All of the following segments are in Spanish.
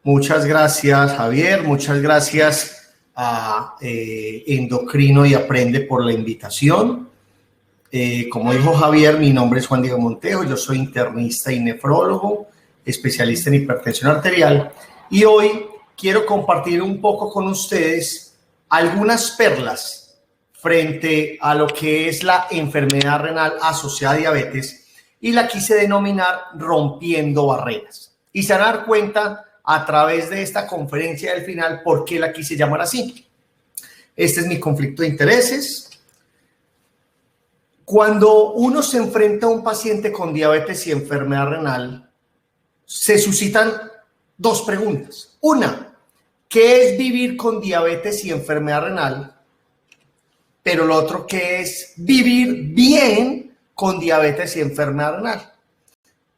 Muchas gracias, Javier. Muchas gracias a Endocrino y Aprende por la invitación. Como dijo Javier, mi nombre es Juan Diego Montejo. Yo soy internista y nefrólogo, especialista en hipertensión arterial. Y hoy quiero compartir un poco con ustedes algunas perlas frente a lo que es la enfermedad renal asociada a diabetes, y la quise denominar rompiendo barreras. Y se van a dar cuenta a través de esta conferencia del final por qué la quise llamar así. Este es mi conflicto de intereses. Cuando uno se enfrenta a un paciente con diabetes y enfermedad renal, se suscitan dos preguntas. Una, ¿qué es vivir con diabetes y enfermedad renal? Pero lo otro, ¿qué es vivir bien con diabetes y enfermedad renal?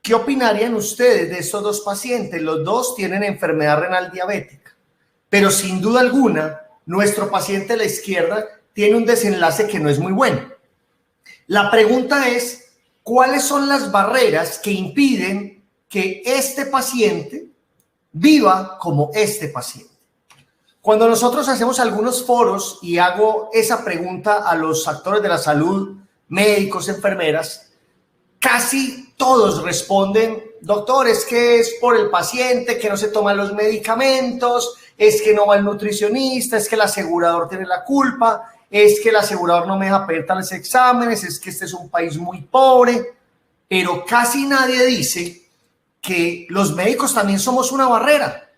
¿Qué opinarían ustedes de estos dos pacientes? Los dos tienen enfermedad renal diabética, pero sin duda alguna, nuestro paciente de la izquierda tiene un desenlace que no es muy bueno. La pregunta es, ¿cuáles son las barreras que impiden que este paciente viva como este paciente? Cuando nosotros hacemos algunos foros y hago esa pregunta a los actores de la salud, médicos, enfermeras, casi todos responden: doctor, es que es por el paciente que no se toman los medicamentos, es que no va el nutricionista, es que el asegurador tiene la culpa, es que el asegurador no me deja pedir tales exámenes, es que este es un país muy pobre. Pero casi nadie dice que los médicos también somos una barrera,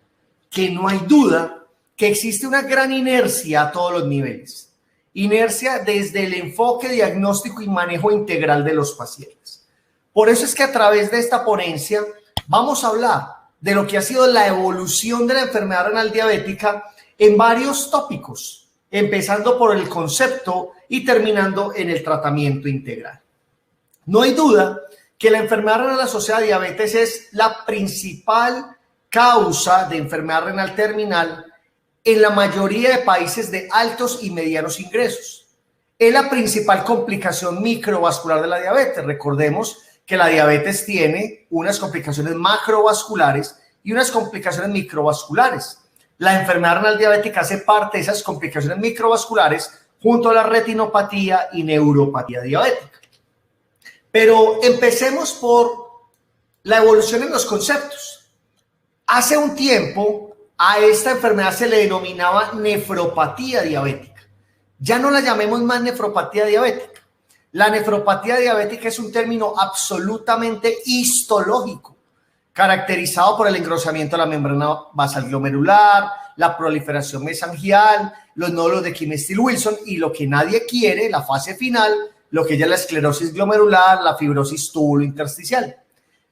que no hay duda que existe una gran inercia a todos los niveles. Inercia desde el enfoque diagnóstico y manejo integral de los pacientes. Por eso es que a través de esta ponencia vamos a hablar de lo que ha sido la evolución de la enfermedad renal diabética en varios tópicos, empezando por el concepto y terminando en el tratamiento integral. No hay duda que la enfermedad renal asociada a diabetes es la principal causa de enfermedad renal terminal en la mayoría de países de altos y medianos ingresos. Es la principal complicación microvascular de la diabetes. Recordemos que la diabetes tiene unas complicaciones macrovasculares y unas complicaciones microvasculares. La enfermedad renal diabética hace parte de esas complicaciones microvasculares junto a la retinopatía y neuropatía diabética. Pero empecemos por la evolución en los conceptos. Hace un tiempo a esta enfermedad se le denominaba nefropatía diabética. Ya no la llamemos más nefropatía diabética. La nefropatía diabética es un término absolutamente histológico, caracterizado por el engrosamiento de la membrana basal glomerular, la proliferación mesangial, los nódulos de Kimmel-Steel-Wilson y lo que nadie quiere, la fase final, lo que ya es la esclerosis glomerular, la fibrosis túbulo-intersticial.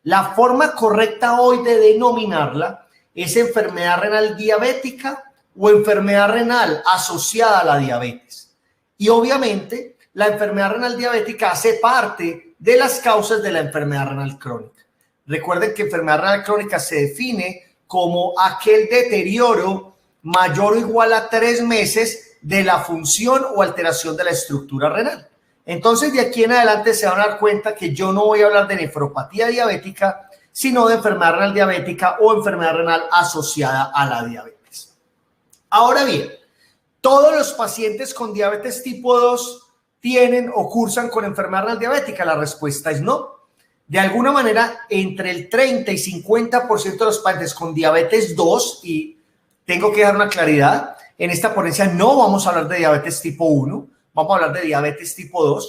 La forma correcta hoy de denominarla es enfermedad renal diabética o enfermedad renal asociada a la diabetes. Y obviamente la enfermedad renal diabética hace parte de las causas de la enfermedad renal crónica. Recuerden que enfermedad renal crónica se define como aquel deterioro mayor o igual a 3 meses de la función o alteración de la estructura renal. Entonces, de aquí en adelante se van a dar cuenta que yo no voy a hablar de nefropatía diabética, sino de enfermedad renal diabética o enfermedad renal asociada a la diabetes. Ahora bien, ¿todos los pacientes con diabetes tipo 2 tienen o cursan con enfermedad renal diabética? La respuesta es no. De alguna manera, entre el 30 y 50% de los pacientes con diabetes 2, y tengo que dar una claridad, en esta ponencia no vamos a hablar de diabetes tipo 1, vamos a hablar de diabetes tipo 2,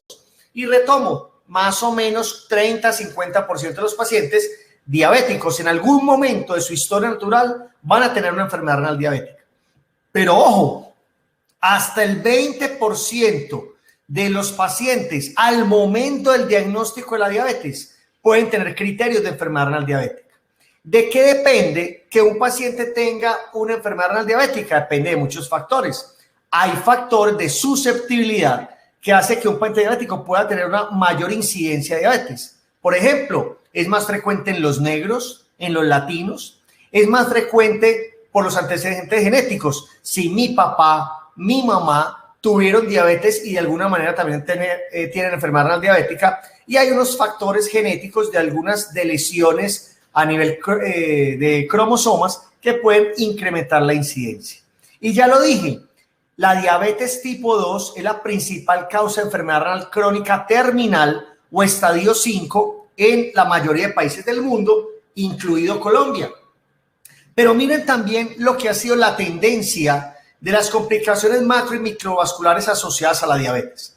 y retomo, más o menos 30-50% de los pacientes diabéticos en algún momento de su historia natural van a tener una enfermedad renal diabética. Pero ojo, hasta el 20% de los pacientes al momento del diagnóstico de la diabetes pueden tener criterios de enfermedad renal diabética. ¿De qué depende que un paciente tenga una enfermedad renal diabética? Depende de muchos factores. Hay factores de susceptibilidad que hace que un paciente diabético pueda tener una mayor incidencia de diabetes. Por ejemplo, es más frecuente en los negros, en los latinos, es más frecuente por los antecedentes genéticos. Si mi papá, mi mamá tuvieron diabetes y de alguna manera también tienen enfermedad renal diabética, y hay unos factores genéticos de algunas de lesiones a nivel de cromosomas que pueden incrementar la incidencia. Y ya lo dije, la diabetes tipo 2 es la principal causa de enfermedad renal crónica terminal o estadio 5 en la mayoría de países del mundo, incluido Colombia. Pero miren también lo que ha sido la tendencia de las complicaciones macro y microvasculares asociadas a la diabetes.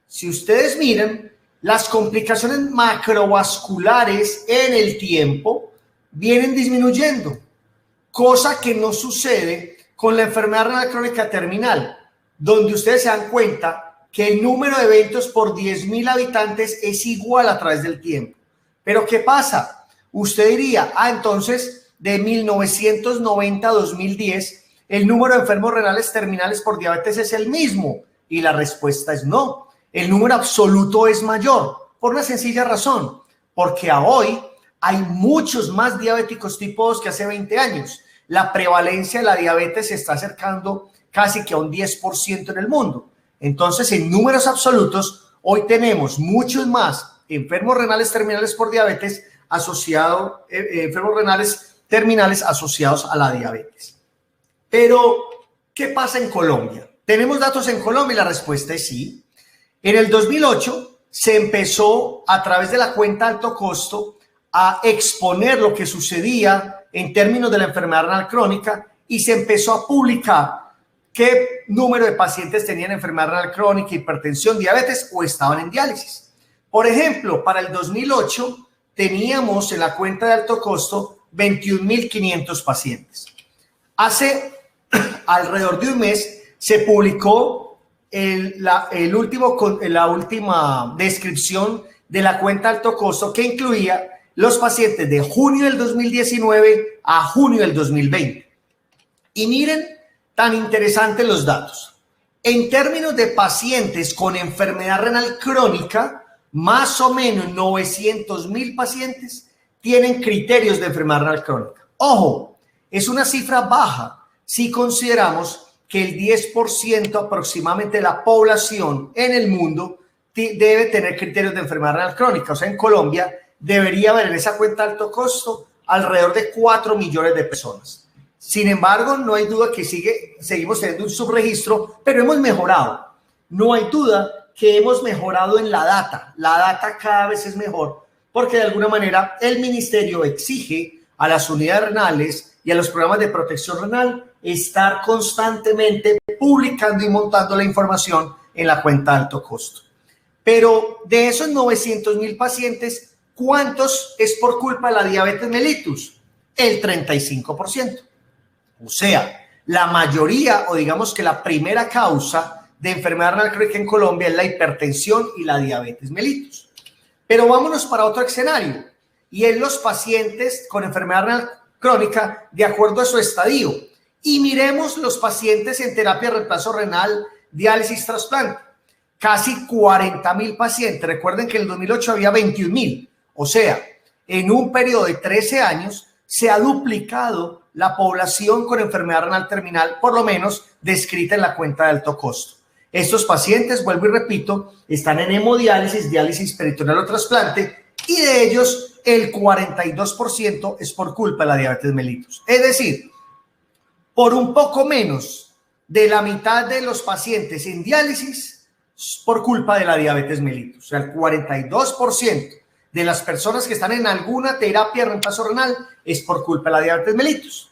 Si ustedes miran, las complicaciones macrovasculares en el tiempo vienen disminuyendo, cosa que no sucede con la enfermedad renal crónica terminal, donde ustedes se dan cuenta que el número de eventos por 10.000 habitantes es igual a través del tiempo. Pero ¿qué pasa? Usted diría, entonces de 1990 a 2010, el número de enfermos renales terminales por diabetes es el mismo. Y la respuesta es no. El número absoluto es mayor, por una sencilla razón, porque a hoy hay muchos más diabéticos tipo 2 que hace 20 años. La prevalencia de la diabetes se está acercando casi que a un 10% en el mundo. Entonces, en números absolutos, hoy tenemos muchos más enfermos renales terminales por diabetes enfermos renales terminales asociados a la diabetes. Pero, ¿qué pasa en Colombia? ¿Tenemos datos en Colombia? Y la respuesta es sí. En el 2008 se empezó a través de la cuenta alto costo a exponer lo que sucedía en términos de la enfermedad renal crónica y se empezó a publicar qué número de pacientes tenían enfermedad renal crónica, hipertensión, diabetes o estaban en diálisis. Por ejemplo, para el 2008 teníamos en la cuenta de alto costo 21.500 pacientes. Hace alrededor de un mes se publicó la última descripción de la cuenta alto costo que incluía los pacientes de junio del 2019 a junio del 2020. Y miren tan interesantes los datos. En términos de pacientes con enfermedad renal crónica, más o menos 900.000 pacientes tienen criterios de enfermedad renal crónica. Ojo, es una cifra baja si consideramos que el 10% aproximadamente de la población en el mundo debe tener criterios de enfermedad renal crónica. O sea, en Colombia debería haber en esa cuenta de alto costo alrededor de 4 millones de personas. Sin embargo, no hay duda que seguimos teniendo un subregistro, pero hemos mejorado. No hay duda que hemos mejorado en la data. La data cada vez es mejor porque de alguna manera el ministerio exige a las unidades renales y a los programas de protección renal estar constantemente publicando y montando la información en la cuenta de alto costo. Pero de esos 900.000 pacientes, ¿cuántos es por culpa de la diabetes mellitus? El 35%. O sea, la mayoría, o digamos que la primera causa de enfermedad renal crónica en Colombia es la hipertensión y la diabetes mellitus. Pero vámonos para otro escenario, y es los pacientes con enfermedad renal crónica de acuerdo a su estadio. Y miremos los pacientes en terapia de reemplazo renal, diálisis, trasplante. Casi 40.000 pacientes. Recuerden que en el 2008 había 21.000. O sea, en un periodo de 13 años se ha duplicado la población con enfermedad renal terminal, por lo menos descrita en la cuenta de alto costo. Estos pacientes, vuelvo y repito, están en hemodiálisis, diálisis peritoneal o trasplante, y de ellos el 42% es por culpa de la diabetes mellitus. Es decir, por un poco menos de la mitad de los pacientes en diálisis por culpa de la diabetes mellitus. O sea, el 42% de las personas que están en alguna terapia de reemplazo renal es por culpa de la diabetes mellitus.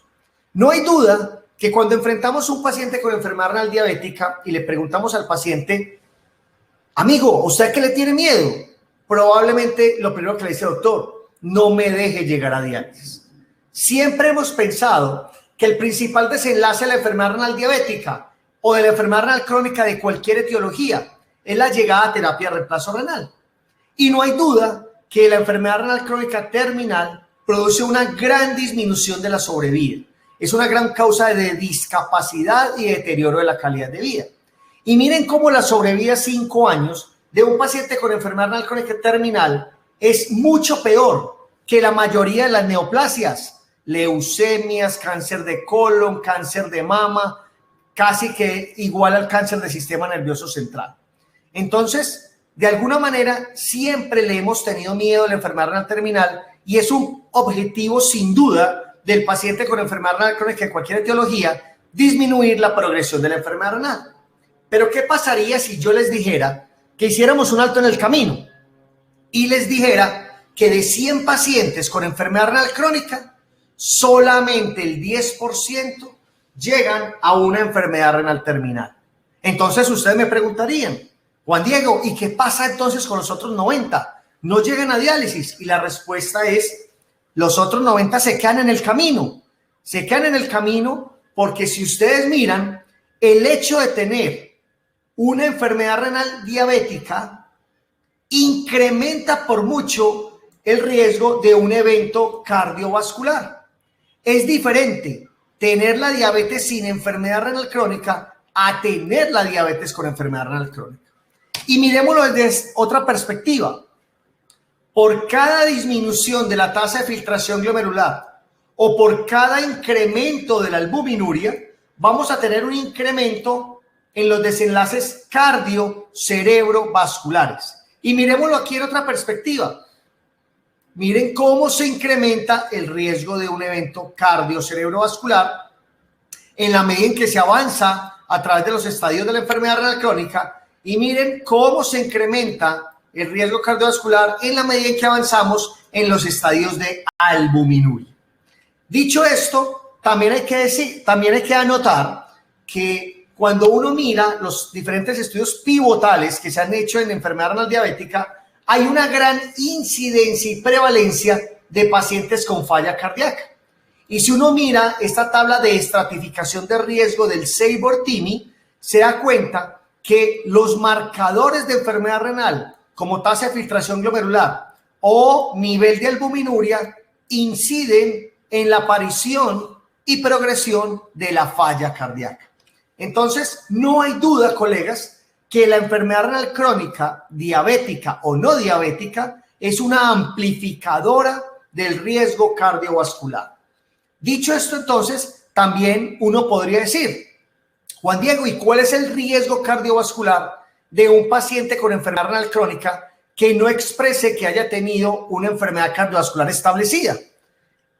No hay duda que cuando enfrentamos a un paciente con enfermedad renal diabética y le preguntamos al paciente, amigo, ¿usted a qué le tiene miedo? Probablemente lo primero que le dice, doctor, no me deje llegar a diálisis. Siempre hemos pensado que el principal desenlace de la enfermedad renal diabética o de la enfermedad renal crónica de cualquier etiología es la llegada a terapia de reemplazo renal. Y no hay duda que la enfermedad renal crónica terminal produce una gran disminución de la sobrevida. Es una gran causa de discapacidad y deterioro de la calidad de vida. Y miren cómo la sobrevida a 5 años de un paciente con enfermedad renal crónica terminal es mucho peor que la mayoría de las neoplasias, leucemias, cáncer de colon, cáncer de mama, casi que igual al cáncer del sistema nervioso central. Entonces, de alguna manera, siempre le hemos tenido miedo a la enfermedad renal terminal y es un objetivo sin duda del paciente con enfermedad renal crónica de cualquier etiología, disminuir la progresión de la enfermedad renal. Pero ¿qué pasaría si yo les dijera que hiciéramos un alto en el camino y les dijera que de 100 pacientes con enfermedad renal crónica, solamente el 10% llegan a una enfermedad renal terminal? Entonces ustedes me preguntarían, Juan Diego, ¿y qué pasa entonces con los otros 90? ¿No llegan a diálisis? Y la respuesta es, los otros 90 se quedan en el camino. Se quedan en el camino porque si ustedes miran, el hecho de tener una enfermedad renal diabética incrementa por mucho el riesgo de un evento cardiovascular. Es diferente tener la diabetes sin enfermedad renal crónica a tener la diabetes con enfermedad renal crónica. Y miremoslo desde otra perspectiva. Por cada disminución de la tasa de filtración glomerular o por cada incremento de la albuminuria, vamos a tener un incremento en los desenlaces cardio-cerebrovasculares. Y miremoslo aquí en otra perspectiva. Miren cómo se incrementa el riesgo de un evento cardio-cerebrovascular en la medida en que se avanza a través de los estadios de la enfermedad renal crónica, y miren cómo se incrementa el riesgo cardiovascular en la medida en que avanzamos en los estadios de albuminuria. Dicho esto, también hay que anotar que cuando uno mira los diferentes estudios pivotales que se han hecho en enfermedad renal diabética, hay una gran incidencia y prevalencia de pacientes con falla cardíaca. Y si uno mira esta tabla de estratificación de riesgo del SABOR-TIMI, se da cuenta que los marcadores de enfermedad renal, como tasa de filtración glomerular o nivel de albuminuria, inciden en la aparición y progresión de la falla cardíaca. Entonces, no hay duda, colegas, que la enfermedad renal crónica, diabética o no diabética, es una amplificadora del riesgo cardiovascular. Dicho esto, entonces, también uno podría decir, Juan Diego, ¿y cuál es el riesgo cardiovascular de un paciente con enfermedad renal crónica que no exprese que haya tenido una enfermedad cardiovascular establecida?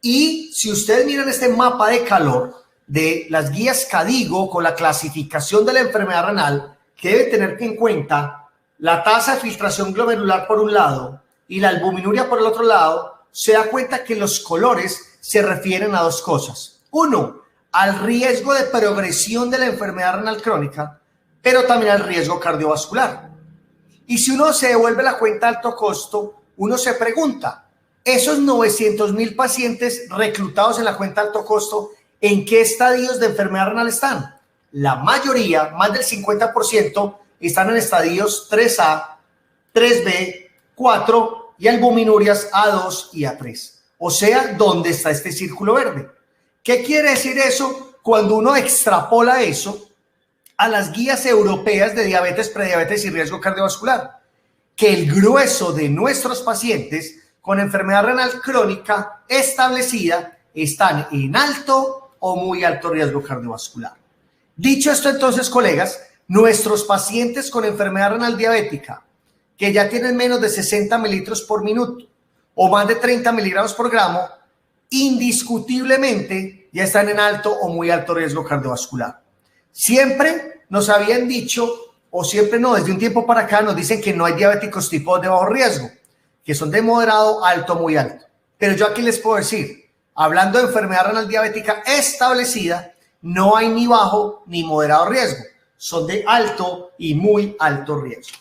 Y si ustedes miran este mapa de calor de las guías KDIGO con la clasificación de la enfermedad renal, que debe tener en cuenta la tasa de filtración glomerular por un lado y la albuminuria por el otro lado, se da cuenta que los colores se refieren a dos cosas. Uno, al riesgo de progresión de la enfermedad renal crónica, pero también al riesgo cardiovascular. Y si uno se devuelve la cuenta alto costo, uno se pregunta, esos 900,000 pacientes reclutados en la cuenta alto costo, ¿en qué estadios de enfermedad renal están? La mayoría, más del 50%, están en estadios 3A, 3B, 4 y albuminurias A2 y A3. O sea, ¿dónde está este círculo verde? ¿Qué quiere decir eso? Cuando uno extrapola eso a las guías europeas de diabetes, prediabetes y riesgo cardiovascular, que el grueso de nuestros pacientes con enfermedad renal crónica establecida están en alto o muy alto riesgo cardiovascular. Dicho esto, entonces, colegas, nuestros pacientes con enfermedad renal diabética que ya tienen menos de 60 mililitros por minuto o más de 30 miligramos por gramo, indiscutiblemente ya están en alto o muy alto riesgo cardiovascular. Siempre nos habían dicho, o siempre no, desde un tiempo para acá nos dicen que no hay diabéticos tipo de bajo riesgo, que son de moderado, alto, muy alto. Pero yo aquí les puedo decir, hablando de enfermedad renal diabética establecida, no hay ni bajo ni moderado riesgo, son de alto y muy alto riesgo.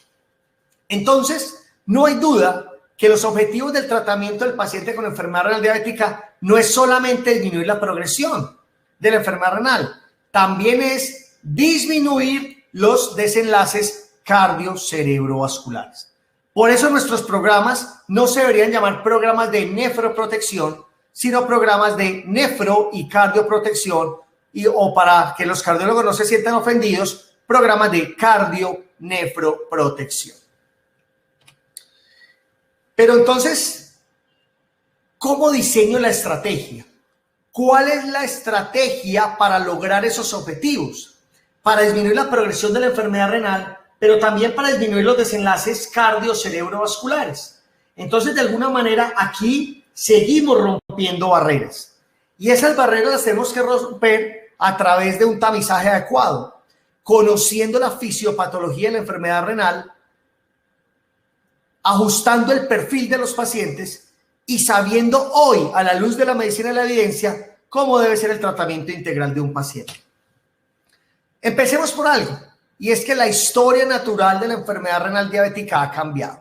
Entonces, no hay duda que los objetivos del tratamiento del paciente con enfermedad renal diabética no es solamente disminuir la progresión de la enfermedad renal, también es disminuir los desenlaces cardio-cerebrovasculares. Por eso nuestros programas no se deberían llamar programas de nefroprotección, sino programas de nefro y cardioprotección, o para que los cardiólogos no se sientan ofendidos, programas de cardio-nefroprotección. Pero entonces, ¿cómo diseño la estrategia? ¿Cuál es la estrategia para lograr esos objetivos? Para disminuir la progresión de la enfermedad renal, pero también para disminuir los desenlaces cardio-cerebrovasculares. Entonces, de alguna manera, aquí seguimos rompiendo barreras. Y esas barreras las tenemos que romper a través de un tamizaje adecuado, conociendo la fisiopatología de la enfermedad renal, ajustando el perfil de los pacientes y sabiendo hoy, a la luz de la medicina y la evidencia, cómo debe ser el tratamiento integral de un paciente. Empecemos por algo, y es que la historia natural de la enfermedad renal diabética ha cambiado.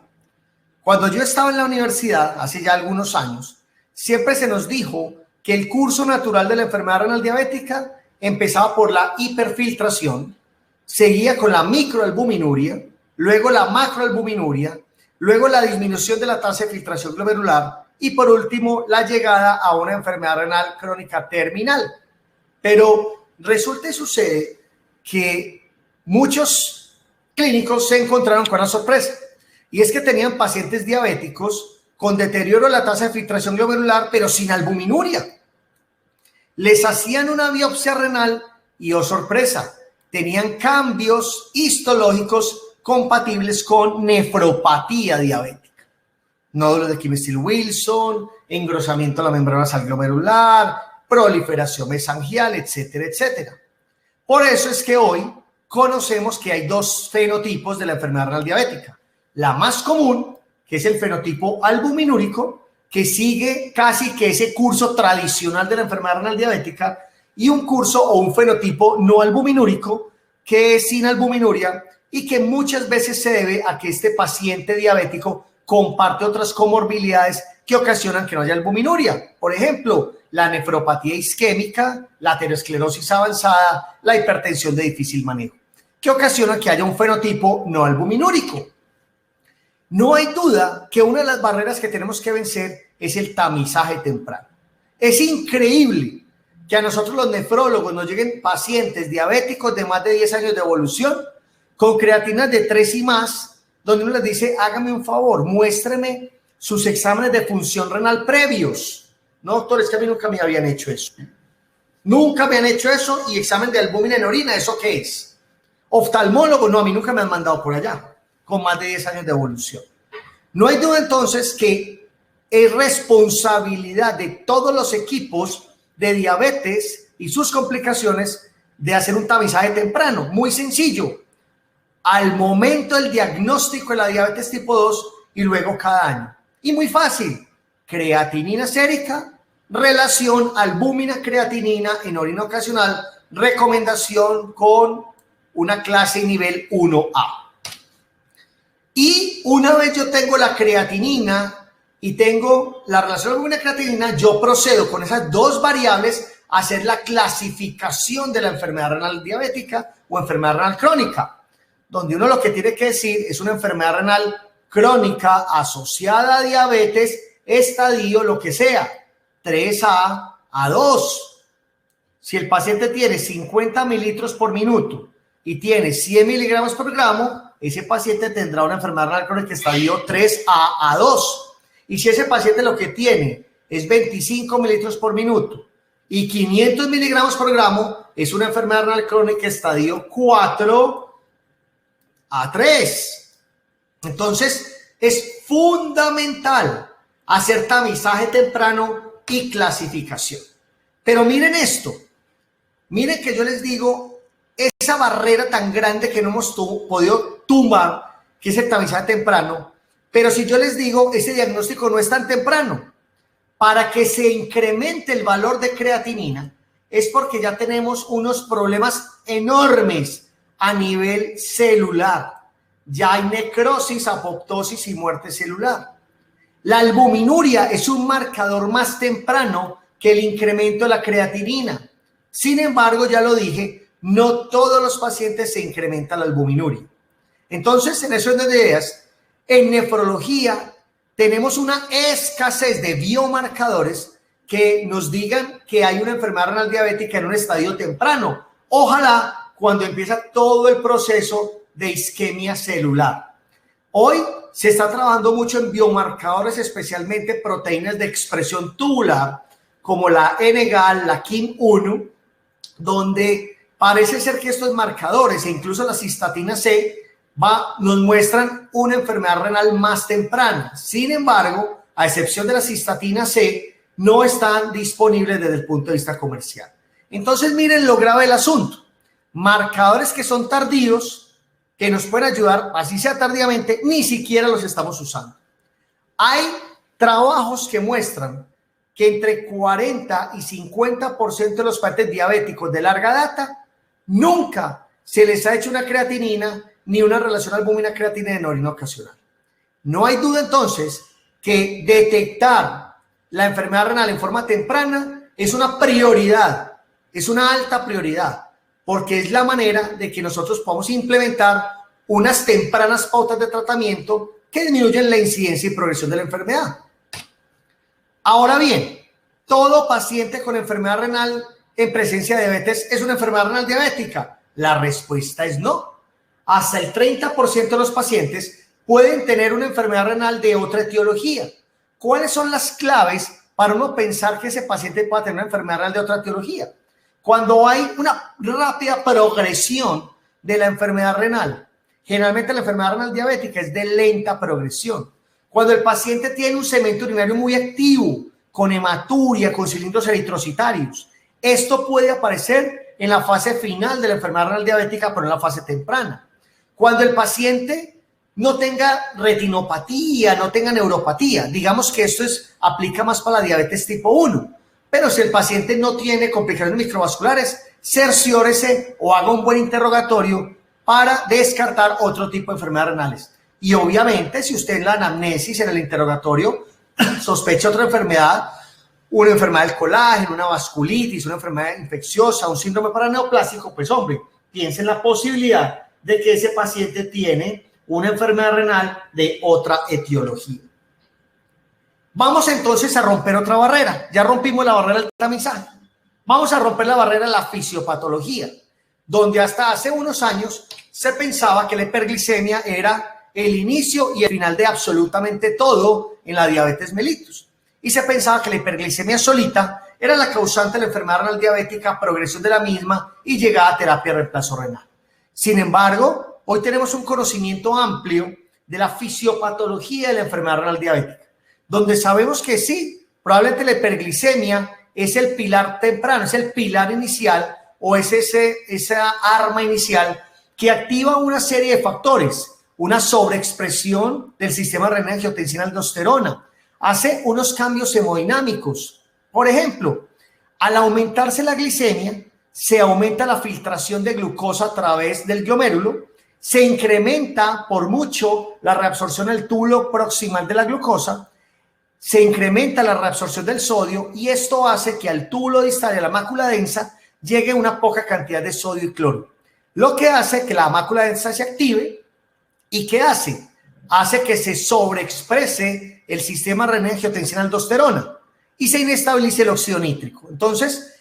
Cuando yo estaba en la universidad, hace ya algunos años, siempre se nos dijo que el curso natural de la enfermedad renal diabética empezaba por la hiperfiltración, seguía con la microalbuminuria, luego la macroalbuminuria, luego la disminución de la tasa de filtración glomerular y por último la llegada a una enfermedad renal crónica terminal. Pero resulta y sucede que muchos clínicos se encontraron con una sorpresa, y es que tenían pacientes diabéticos con deterioro de la tasa de filtración glomerular, pero sin albuminuria. Les hacían una biopsia renal y, oh sorpresa, tenían cambios histológicos compatibles con nefropatía diabética. Nódulos de Kimmel-Wilson, engrosamiento de la membrana basal glomerular, proliferación mesangial, etcétera, etcétera. Por eso es que hoy conocemos que hay dos fenotipos de la enfermedad renal diabética. La más común, que es el fenotipo albuminúrico, que sigue casi que ese curso tradicional de la enfermedad renal diabética, y un curso o un fenotipo no albuminúrico, que es sin albuminuria y que muchas veces se debe a que este paciente diabético comparte otras comorbilidades que ocasionan que no haya albuminuria. Por ejemplo, la nefropatía isquémica, la aterosclerosis avanzada, la hipertensión de difícil manejo, que ocasiona que haya un fenotipo no albuminúrico. No hay duda que una de las barreras que tenemos que vencer es el tamizaje temprano. Es increíble que a nosotros los nefrólogos nos lleguen pacientes diabéticos de más de 10 años de evolución con creatinas de 3 y más, donde uno les dice, hágame un favor, muéstreme sus exámenes de función renal previos. No, doctor, es que a mí nunca me habían hecho eso. Nunca me han hecho eso. Y examen de albúmina en orina, ¿eso qué es? Oftalmólogo, no, a mí nunca me han mandado por allá con más de 10 años de evolución. No hay duda entonces que es responsabilidad de todos los equipos de diabetes y sus complicaciones de hacer un tamizaje temprano. Muy sencillo, al momento del diagnóstico de la diabetes tipo 2 y luego cada año. Y muy fácil, creatinina sérica, relación albúmina creatinina en orina ocasional, recomendación con una clase nivel 1A. Y una vez yo tengo la creatinina y tengo la relación albúmina-creatinina, yo procedo con esas dos variables a hacer la clasificación de la enfermedad renal diabética o enfermedad renal crónica, donde uno lo que tiene que decir es una enfermedad renal crónica asociada a diabetes, estadio, lo que sea, 3A, A2. Si el paciente tiene 50 mililitros por minuto y tiene 100 miligramos por gramo, ese paciente tendrá una enfermedad renal crónica estadio 3A, A2. Y si ese paciente lo que tiene es 25 mililitros por minuto y 500 miligramos por gramo, es una enfermedad renal crónica estadio 4, A3. Entonces, es fundamental hacer tamizaje temprano y clasificación. Pero miren esto, miren que yo les digo, esa barrera tan grande que no hemos podido tumbar, que es el tamizaje temprano, pero si yo les digo, ese diagnóstico no es tan temprano, para que se incremente el valor de creatinina, es porque ya tenemos unos problemas enormes a nivel celular. Ya hay necrosis, apoptosis y muerte celular. La albuminuria es un marcador más temprano que el incremento de la creatinina. Sin embargo, ya lo dije, no todos los pacientes se incrementa la albuminuria. Entonces, en eso es de ideas, en nefrología tenemos una escasez de biomarcadores que nos digan que hay una enfermedad renal diabética en un estadio temprano. Ojalá cuando empieza todo el proceso de isquemia celular. Hoy se está trabajando mucho en biomarcadores, especialmente proteínas de expresión tubular, como la NGAL, la KIM1, donde parece ser que estos marcadores e incluso la cistatina C nos muestran una enfermedad renal más temprana. Sin embargo, a excepción de la cistatina C, no están disponibles desde el punto de vista comercial. Entonces, miren lo grave del asunto. Marcadores que son tardíos, que nos pueden ayudar, así sea tardíamente, ni siquiera los estamos usando. Hay trabajos que muestran que entre 40 y 50% de los pacientes diabéticos de larga data nunca se les ha hecho una creatinina ni una relación albúmina-creatinina en orina ocasional. No hay duda entonces que detectar la enfermedad renal en forma temprana es una prioridad, es una alta prioridad, porque es la manera de que nosotros podamos implementar unas tempranas pautas de tratamiento que disminuyen la incidencia y progresión de la enfermedad. Ahora bien, todo paciente con enfermedad renal en presencia de diabetes es una enfermedad renal diabética. La respuesta es no. Hasta el 30% de los pacientes pueden tener una enfermedad renal de otra etiología. ¿Cuáles son las claves para uno pensar que ese paciente pueda tener una enfermedad renal de otra etiología? Cuando hay una rápida progresión de la enfermedad renal, generalmente la enfermedad renal diabética es de lenta progresión. Cuando el paciente tiene un segmento urinario muy activo, con hematuria, con cilindros eritrocitarios, esto puede aparecer en la fase final de la enfermedad renal diabética, pero en la fase temprana. Cuando el paciente no tenga retinopatía, no tenga neuropatía, digamos que esto aplica más para la diabetes tipo 1, pero si el paciente no tiene complicaciones microvasculares, cerciórese o haga un buen interrogatorio para descartar otro tipo de enfermedades renales. Y obviamente, si usted en la anamnesis, en el interrogatorio, sospecha otra enfermedad, una enfermedad del colágeno, una vasculitis, una enfermedad infecciosa, un síndrome paraneoplásico, pues hombre, piense en la posibilidad de que ese paciente tiene una enfermedad renal de otra etiología. Vamos entonces a romper otra barrera. Ya rompimos la barrera del tamizaje. Vamos a romper la barrera de la fisiopatología, donde hasta hace unos años se pensaba que la hiperglicemia era el inicio y el final de absolutamente todo en la diabetes mellitus. Y se pensaba que la hiperglicemia solita era la causante de la enfermedad renal diabética, progresión de la misma y llegada a terapia de reemplazo renal. Sin embargo, hoy tenemos un conocimiento amplio de la fisiopatología de la enfermedad renal diabética, donde sabemos que sí, probablemente la hiperglicemia es el pilar temprano, es el pilar inicial o es esa arma inicial que activa una serie de factores, una sobreexpresión del sistema renina-angiotensina-aldosterona, hace unos cambios hemodinámicos. Por ejemplo, al aumentarse la glicemia, se aumenta la filtración de glucosa a través del glomérulo, se incrementa por mucho la reabsorción del túbulo proximal de la glucosa, se incrementa la reabsorción del sodio y esto hace que al túbulo distal de la mácula densa llegue una poca cantidad de sodio y cloro, lo que hace que la mácula densa se active. ¿Y qué hace? Hace que se sobreexprese el sistema renina-angiotensina-aldosterona y se inestabilice el óxido nítrico. Entonces,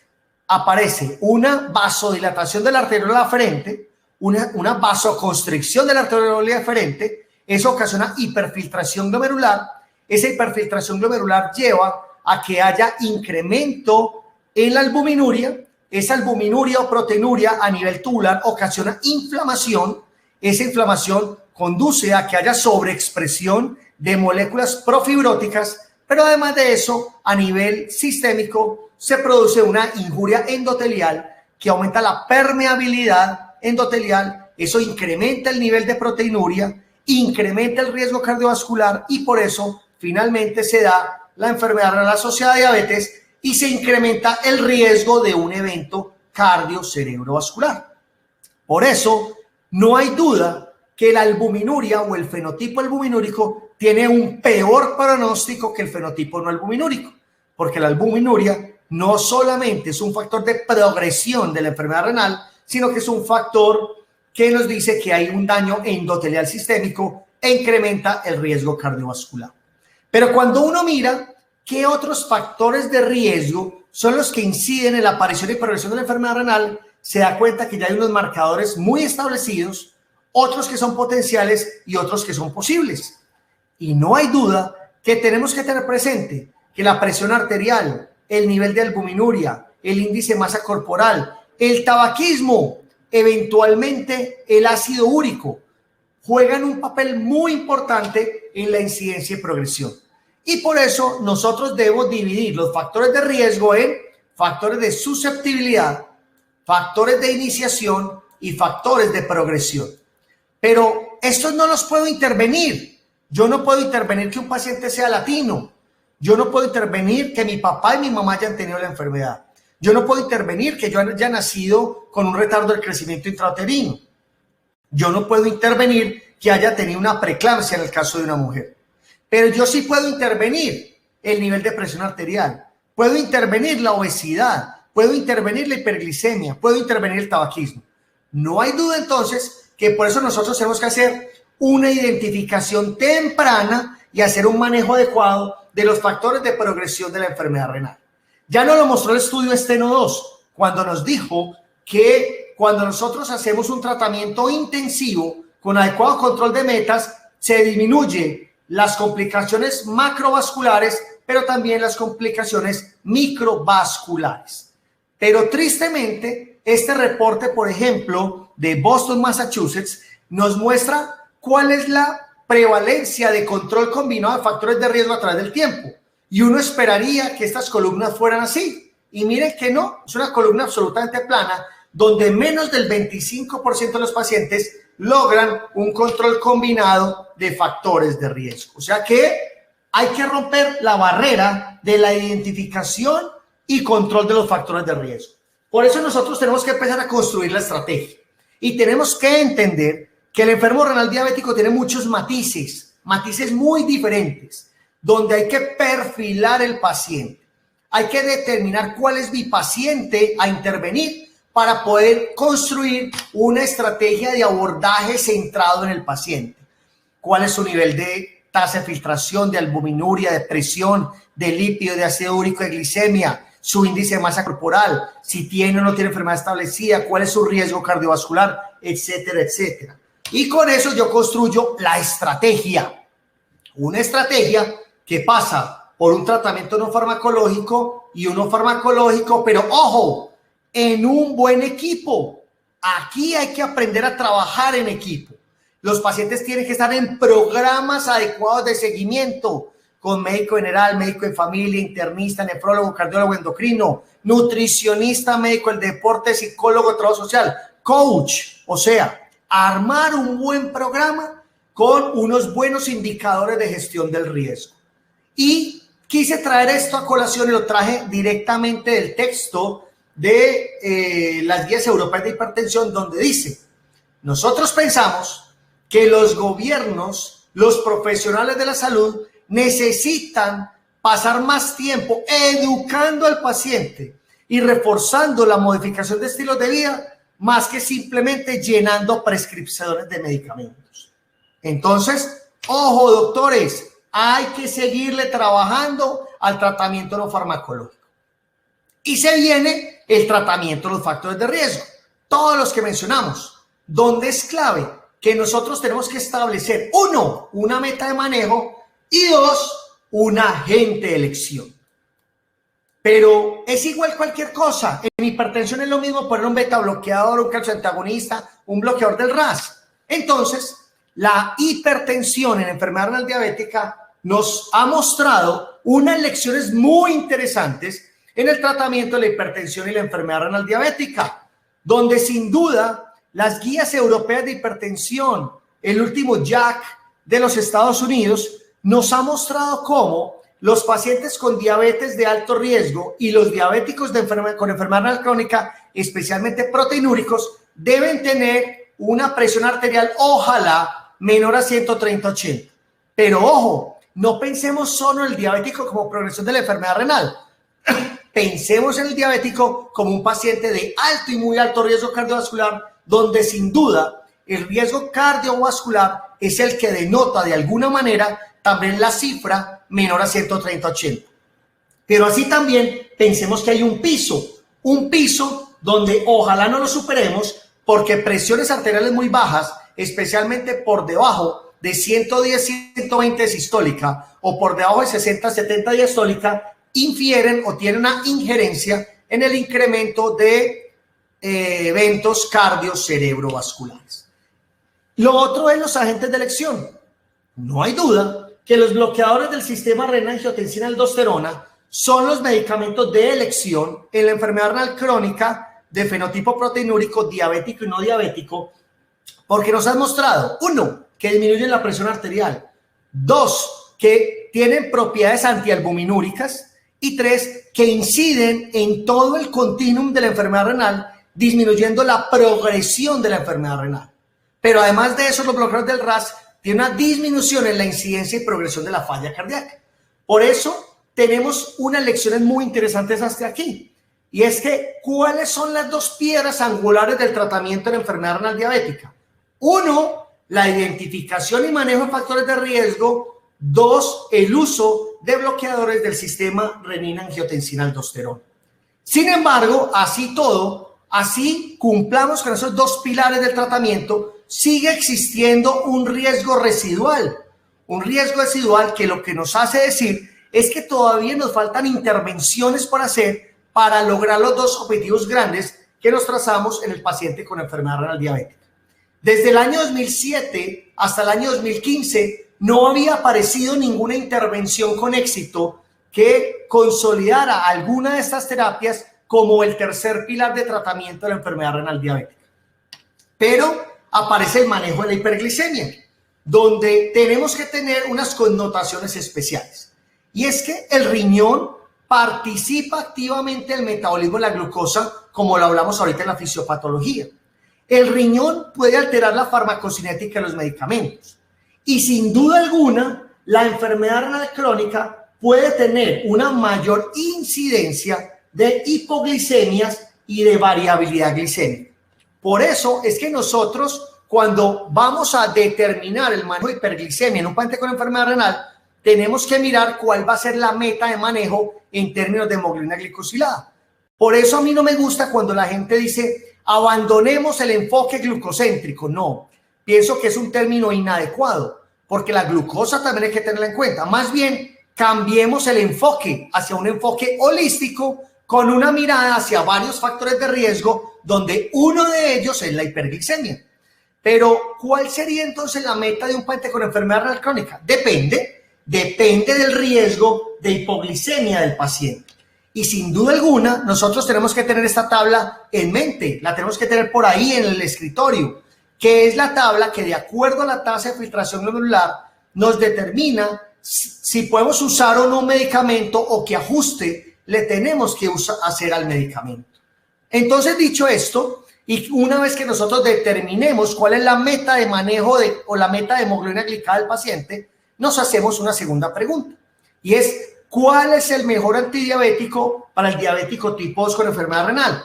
aparece una vasodilatación de la arteriola aferente, una vasoconstricción de la arteriola aferente, eso ocasiona hiperfiltración glomerular. Esa hiperfiltración glomerular lleva a que haya incremento en la albuminuria. Esa albuminuria o proteinuria a nivel tubular ocasiona inflamación. Esa inflamación conduce a que haya sobreexpresión de moléculas profibróticas, pero además de eso, a nivel sistémico, se produce una injuria endotelial que aumenta la permeabilidad endotelial, eso incrementa el nivel de proteinuria, incrementa el riesgo cardiovascular y por eso finalmente se da la enfermedad renal asociada a diabetes y se incrementa el riesgo de un evento cardiocerebrovascular. Por eso, no hay duda que la albuminuria o el fenotipo albuminúrico tiene un peor pronóstico que el fenotipo no albuminúrico, porque la albuminuria no solamente es un factor de progresión de la enfermedad renal, sino que es un factor que nos dice que hay un daño endotelial sistémico e incrementa el riesgo cardiovascular. Pero cuando uno mira qué otros factores de riesgo son los que inciden en la aparición y progresión de la enfermedad renal, se da cuenta que ya hay unos marcadores muy establecidos, otros que son potenciales y otros que son posibles. Y no hay duda que tenemos que tener presente que la presión arterial, el nivel de albuminuria, el índice de masa corporal, el tabaquismo, eventualmente el ácido úrico, juegan un papel muy importante en la incidencia y progresión. Y por eso nosotros debemos dividir los factores de riesgo en factores de susceptibilidad, factores de iniciación y factores de progresión. Pero estos no los puedo intervenir. Yo no puedo intervenir que un paciente sea latino. Yo no puedo intervenir que mi papá y mi mamá hayan tenido la enfermedad. Yo no puedo intervenir que yo haya nacido con un retardo del crecimiento intrauterino. Yo no puedo intervenir que haya tenido una preeclampsia en el caso de una mujer. Pero yo sí puedo intervenir el nivel de presión arterial. Puedo intervenir la obesidad. Puedo intervenir la hiperglicemia. Puedo intervenir el tabaquismo. No hay duda entonces que por eso nosotros tenemos que hacer una identificación temprana y hacer un manejo adecuado de los factores de progresión de la enfermedad renal. Ya nos lo mostró el estudio Steno 2 cuando nos dijo que cuando nosotros hacemos un tratamiento intensivo con adecuado control de metas, se disminuye las complicaciones macrovasculares, pero también las complicaciones microvasculares. Pero tristemente, este reporte, por ejemplo, de Boston, Massachusetts, nos muestra cuál es la prevalencia de control combinado de factores de riesgo a través del tiempo. Y uno esperaría que estas columnas fueran así. Y miren que no, es una columna absolutamente plana, donde menos del 25% de los pacientes logran un control combinado de factores de riesgo. O sea que hay que romper la barrera de la identificación y control de los factores de riesgo. Por eso nosotros tenemos que empezar a construir la estrategia. Y tenemos que entender que el enfermo renal diabético tiene muchos matices muy diferentes, donde hay que perfilar el paciente. Hay que determinar cuál es mi paciente a intervenir para poder construir una estrategia de abordaje centrado en el paciente. ¿Cuál es su nivel de tasa de filtración, de albuminuria, de presión, de lípido, de ácido úrico, de glicemia, su índice de masa corporal, si tiene o no tiene enfermedad establecida, cuál es su riesgo cardiovascular, etcétera, etcétera? Y con eso yo construyo la estrategia. Una estrategia que pasa por un tratamiento no farmacológico y uno farmacológico, pero ojo, en un buen equipo. Aquí hay que aprender a trabajar en equipo. Los pacientes tienen que estar en programas adecuados de seguimiento con médico general, médico de familia, internista, nefrólogo, cardiólogo, endocrino, nutricionista, médico del deporte, psicólogo, trabajo social, coach. O sea, armar un buen programa con unos buenos indicadores de gestión del riesgo. Y quise traer esto a colación y lo traje directamente del texto de las guías europeas de hipertensión, donde dice: nosotros pensamos que los gobiernos, los profesionales de la salud necesitan pasar más tiempo educando al paciente y reforzando la modificación de estilos de vida más que simplemente llenando prescripciones de medicamentos. Entonces, ojo, doctores, hay que seguirle trabajando al tratamiento no farmacológico. Y se viene el tratamiento de los factores de riesgo, todos los que mencionamos, donde es clave que nosotros tenemos que establecer, 1, una meta de manejo y 2, un agente de elección. Pero es igual cualquier cosa. En hipertensión es lo mismo poner un beta bloqueador, un calcioantagonista, un bloqueador del RAS. Entonces, la hipertensión en enfermedad renal diabética nos ha mostrado unas lecciones muy interesantes en el tratamiento de la hipertensión y la enfermedad renal diabética, donde sin duda las guías europeas de hipertensión, el último JACC de los Estados Unidos, nos ha mostrado cómo los pacientes con diabetes de alto riesgo y los diabéticos con enfermedad renal crónica, especialmente proteinúricos, deben tener una presión arterial, ojalá, menor a 130/80. Pero ojo, no pensemos solo en el diabético como progresión de la enfermedad renal. Pensemos en el diabético como un paciente de alto y muy alto riesgo cardiovascular, donde sin duda el riesgo cardiovascular es el que denota de alguna manera también la cifra menor a 130/80. Pero así también pensemos que hay un piso donde ojalá no lo superemos, porque presiones arteriales muy bajas, especialmente por debajo de 110-120 de sistólica o por debajo de 60-70 diastólica, infieren o tienen una injerencia en el incremento de eventos cardiocerebrovasculares. Lo otro es los agentes de elección. No hay duda que los bloqueadores del sistema renina-angiotensina-aldosterona son los medicamentos de elección en la enfermedad renal crónica de fenotipo proteinúrico diabético y no diabético, porque nos han mostrado, 1, que disminuyen la presión arterial, 2, que tienen propiedades antialbuminúricas y 3, que inciden en todo el continuum de la enfermedad renal, disminuyendo la progresión de la enfermedad renal. Pero además de eso, los bloqueadores del RAS tienen una disminución en la incidencia y progresión de la falla cardíaca. Por eso tenemos unas lecciones muy interesantes hasta aquí. Y es que, ¿cuáles son las dos piedras angulares del tratamiento de la enfermedad renal diabética? 1, la identificación y manejo de factores de riesgo. 2, el uso de bloqueadores del sistema renina-angiotensina-aldosterona. Sin embargo, así todo, así cumplamos con esos dos pilares del tratamiento, sigue existiendo un riesgo residual que lo que nos hace decir es que todavía nos faltan intervenciones por hacer para lograr los dos objetivos grandes que nos trazamos en el paciente con enfermedad renal diabética. Desde el año 2007 hasta el año 2015 no había aparecido ninguna intervención con éxito que consolidara alguna de estas terapias como el tercer pilar de tratamiento de la enfermedad renal diabética. Pero aparece el manejo de la hiperglicemia, donde tenemos que tener unas connotaciones especiales. Y es que el riñón participa activamente en el metabolismo de la glucosa, como lo hablamos ahorita en la fisiopatología. El riñón puede alterar la farmacocinética de los medicamentos. Y sin duda alguna, la enfermedad renal crónica puede tener una mayor incidencia de hipoglicemias y de variabilidad glicémica. Por eso es que nosotros, cuando vamos a determinar el manejo de hiperglicemia en un paciente con enfermedad renal, tenemos que mirar cuál va a ser la meta de manejo en términos de hemoglobina glicosilada. Por eso a mí no me gusta cuando la gente dice, abandonemos el enfoque glucocéntrico. No, pienso que es un término inadecuado, porque la glucosa también hay que tenerla en cuenta. Más bien, cambiemos el enfoque hacia un enfoque holístico con una mirada hacia varios factores de riesgo, donde uno de ellos es la hiperglicemia. Pero, ¿cuál sería entonces la meta de un paciente con enfermedad renal crónica? Depende del riesgo de hipoglicemia del paciente. Y sin duda alguna, nosotros tenemos que tener esta tabla en mente, la tenemos que tener por ahí en el escritorio, que es la tabla que, de acuerdo a la tasa de filtración glomerular, nos determina si podemos usar o no un medicamento o qué ajuste le tenemos que hacer al medicamento. Entonces, dicho esto, y una vez que nosotros determinemos cuál es la meta de manejo o la meta de hemoglobina glicada del paciente, nos hacemos una segunda pregunta, y es, ¿cuál es el mejor antidiabético para el diabético tipo 2 con enfermedad renal?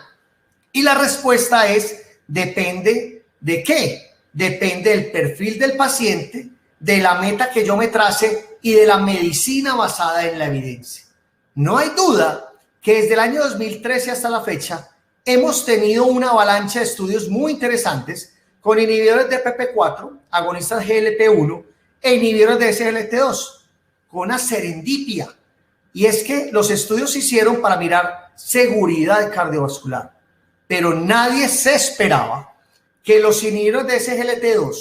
Y la respuesta es, depende de qué. Depende del perfil del paciente, de la meta que yo me trace y de la medicina basada en la evidencia. No hay duda que desde el año 2013 hasta la fecha hemos tenido una avalancha de estudios muy interesantes con inhibidores de PP4, agonistas GLP-1 e inhibidores de SGLT2, con una serendipia. Y es que los estudios se hicieron para mirar seguridad cardiovascular, pero nadie se esperaba que los inhibidores de SGLT2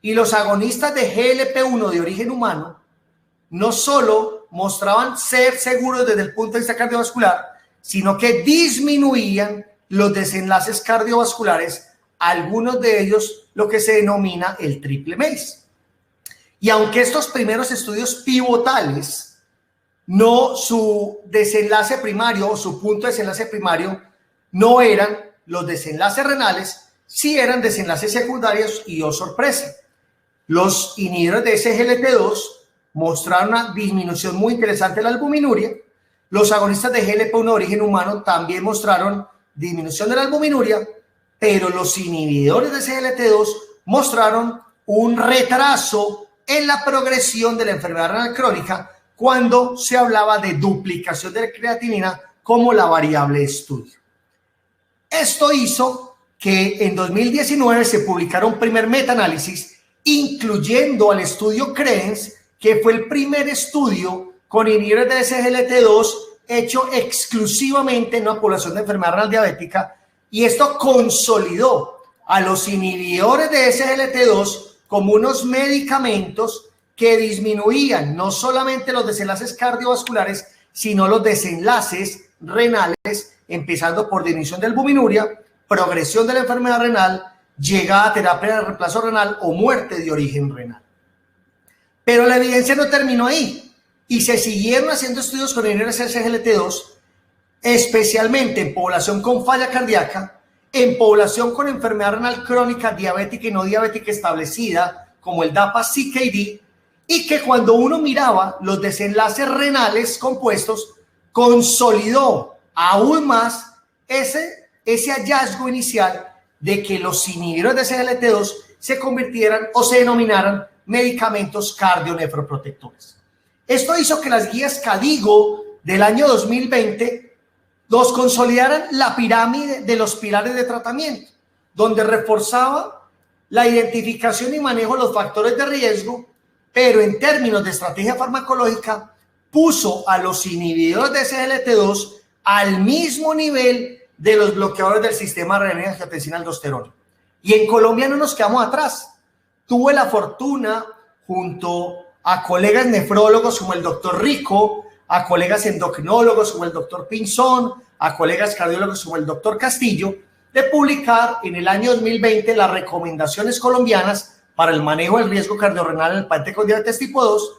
y los agonistas de GLP-1 de origen humano no solo mostraban ser seguros desde el punto de vista cardiovascular, sino que disminuían los desenlaces cardiovasculares, algunos de ellos lo que se denomina el triple MACE. Y aunque estos primeros estudios pivotales, no su desenlace primario o su punto de desenlace primario no eran los desenlaces renales, sí eran desenlaces secundarios y, oh sorpresa, los inhibidores de SGLT2 mostraron una disminución muy interesante de la albuminuria. Los agonistas de GLP-1 de origen humano también mostraron disminución de la albuminuria, pero los inhibidores de SGLT2 mostraron un retraso en la progresión de la enfermedad renal crónica cuando se hablaba de duplicación de la creatinina como la variable de estudio. Esto hizo que en 2019 se publicara un primer metaanálisis, incluyendo al estudio CREDENCE, que fue el primer estudio con inhibidores de SGLT2 hecho exclusivamente en una población de enfermedad renal diabética, y esto consolidó a los inhibidores de SGLT2 como unos medicamentos que disminuían no solamente los desenlaces cardiovasculares, sino los desenlaces renales, empezando por disminución del albuminuria, progresión de la enfermedad renal, llegada a terapia de reemplazo renal o muerte de origen renal. Pero la evidencia no terminó ahí y se siguieron haciendo estudios con inhibidores de SGLT2, especialmente en población con falla cardíaca, en población con enfermedad renal crónica, diabética y no diabética establecida, como el DAPA-CKD, y que cuando uno miraba los desenlaces renales compuestos, consolidó aún más ese hallazgo inicial de que los inhibidores de SGLT2 se convirtieran o se denominaran medicamentos cardionefroprotectores. Esto hizo que las guías KDIGO del año 2020 nos consolidaran la pirámide de los pilares de tratamiento, donde reforzaba la identificación y manejo de los factores de riesgo, pero en términos de estrategia farmacológica puso a los inhibidores de SGLT2 al mismo nivel de los bloqueadores del sistema renina-angiotensina-aldosterona. Y en Colombia no nos quedamos atrás. Tuve la fortuna, junto a colegas nefrólogos como el doctor Rico, a colegas endocrinólogos como el doctor Pinzón, a colegas cardiólogos como el doctor Castillo, de publicar en el año 2020 las recomendaciones colombianas para el manejo del riesgo cardiorrenal en el paciente con diabetes tipo 2.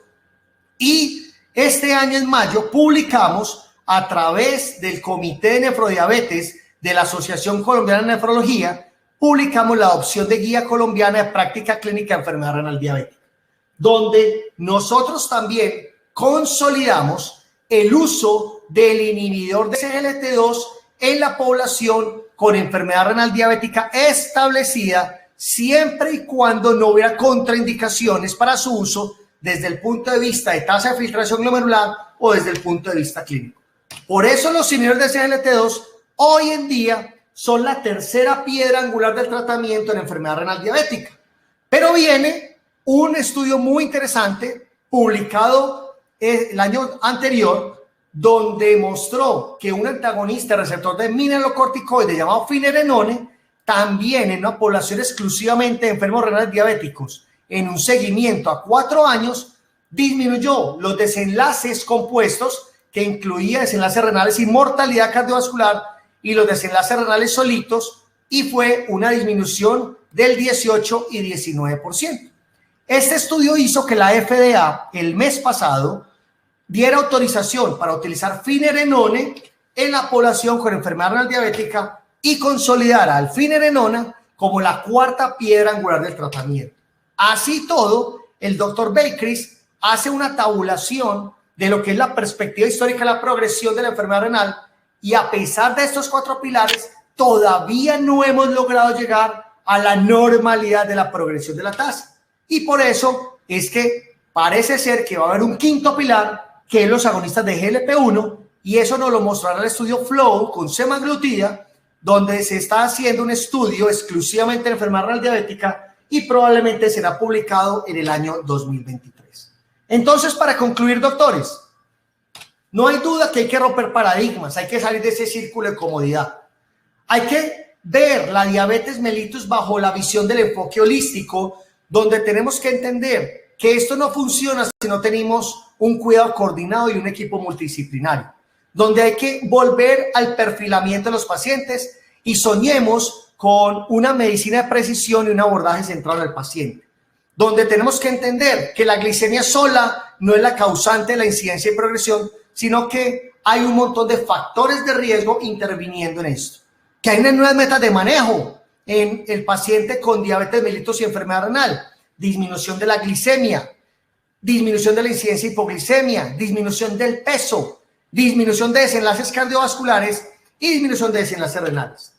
Y este año, en mayo, publicamos a través del Comité de Nefrodiabetes de la Asociación Colombiana de Nefrología, publicamos la adopción de guía colombiana de práctica clínica de enfermedad renal diabética, donde nosotros también consolidamos el uso del inhibidor de SGLT2 en la población con enfermedad renal diabética establecida, siempre y cuando no hubiera contraindicaciones para su uso desde el punto de vista de tasa de filtración glomerular o desde el punto de vista clínico. Por eso los inhibidores de SGLT2 hoy en día son la tercera piedra angular del tratamiento en enfermedad renal diabética. Pero viene un estudio muy interesante publicado el año anterior, donde mostró que un antagonista receptor de mineralocorticoide llamado finerenone, también en una población exclusivamente de enfermos renales diabéticos, en un seguimiento a 4 años, disminuyó los desenlaces compuestos, que incluía desenlaces renales y mortalidad cardiovascular, y los desenlaces renales solitos, y fue una disminución del 18 y 19%. Este estudio hizo que la FDA el mes pasado diera autorización para utilizar finerenone en la población con enfermedad renal diabética y consolidara al finerenona como la cuarta piedra angular del tratamiento. Así todo, el doctor Becris hace una tabulación de lo que es la perspectiva histórica de la progresión de la enfermedad renal, y a pesar de estos 4 pilares, todavía no hemos logrado llegar a la normalidad de la progresión de la tasa. Y por eso es que parece ser que va a haber un 5º pilar, que es los agonistas de GLP-1, y eso nos lo mostrará el estudio FLOW con semaglutida, donde se está haciendo un estudio exclusivamente en enfermedad renal diabética y probablemente será publicado en el año 2023. Entonces, para concluir, doctores, no hay duda que hay que romper paradigmas, hay que salir de ese círculo de comodidad. Hay que ver la diabetes mellitus bajo la visión del enfoque holístico, donde tenemos que entender que esto no funciona si no tenemos un cuidado coordinado y un equipo multidisciplinario, donde hay que volver al perfilamiento de los pacientes y soñemos con una medicina de precisión y un abordaje centrado en el paciente, donde tenemos que entender que la glicemia sola no es la causante de la incidencia y progresión, sino que hay un montón de factores de riesgo interviniendo en esto, que hay unas nuevas metas de manejo en el paciente con diabetes mellitus y enfermedad renal: disminución de la glicemia, disminución de la incidencia de hipoglicemia, disminución del peso, disminución de desenlaces cardiovasculares y disminución de desenlaces renales.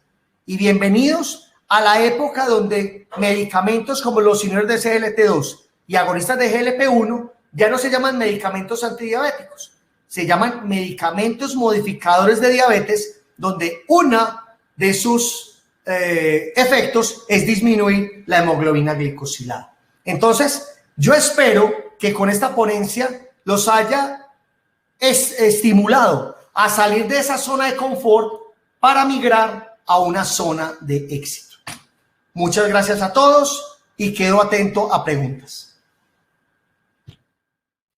Y bienvenidos a la época donde medicamentos como los inhibidores de SGLT2 y agonistas de GLP-1 ya no se llaman medicamentos antidiabéticos, se llaman medicamentos modificadores de diabetes, donde una de sus efectos es disminuir la hemoglobina glicosilada. Entonces, yo espero que con esta ponencia los haya estimulado a salir de esa zona de confort para migrar a una zona de éxito. Muchas gracias a todos y quedo atento a preguntas.